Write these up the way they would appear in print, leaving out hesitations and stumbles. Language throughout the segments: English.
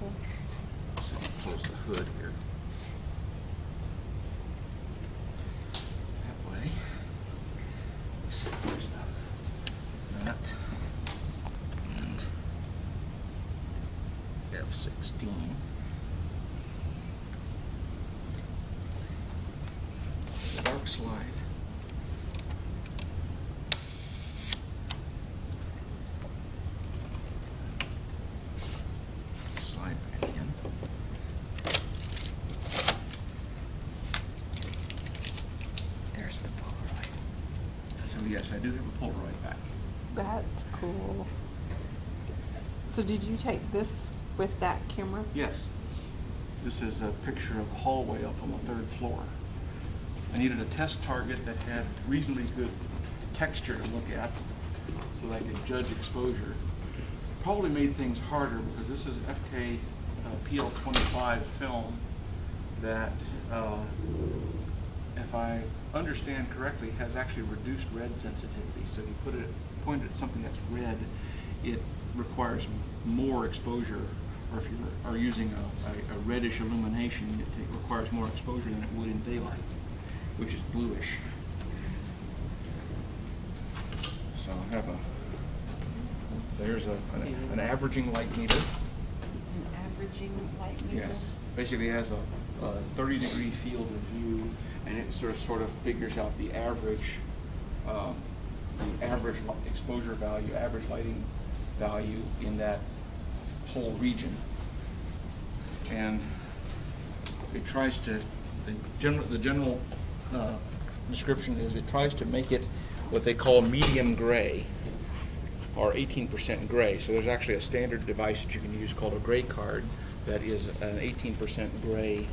cool. So close the hood here. That way. So there's that. And F16. Dark slide. Slide back in. There's the Polaroid. So yes, I do have a Polaroid back. That's cool. So did you take this with that camera? Yes. This is a picture of the hallway up on the 3rd floor. I needed a test target that had reasonably good texture to look at so that I could judge exposure. Probably made things harder because this is FK PL25 film that, if I understand correctly, has actually reduced red sensitivity. So if you point it at something that's red, it requires more exposure. Or if you are using a reddish illumination, it requires more exposure than it would in daylight, which is bluish. So I have there's an averaging light meter. An averaging light meter? Yes. Basically it has a 30-degree field of view, and it sort of figures out the average exposure value, average lighting value in that whole region. And it tries to, the general description is it tries to make it what they call medium gray, or 18% gray. So there's actually a standard device that you can use called a gray card that is an 18% gray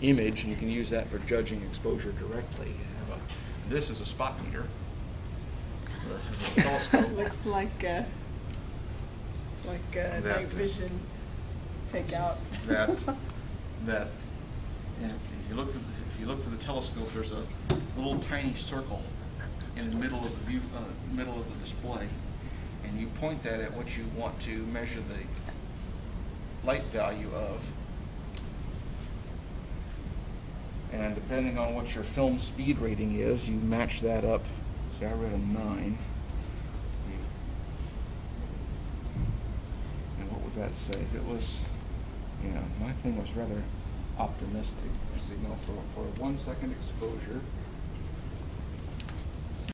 image, and you can use that for judging exposure directly. You have this is a spot meter. A telescope. Looks like a night vision takeout. That if you look to the telescope, there's a little tiny circle in the middle of the view, middle of the display, and you point that at what you want to measure the light value of. And depending on what your film speed rating is, you match that up. See, I read a 9. And what would that say? If it was, my thing was rather optimistic signal for a 1 second exposure.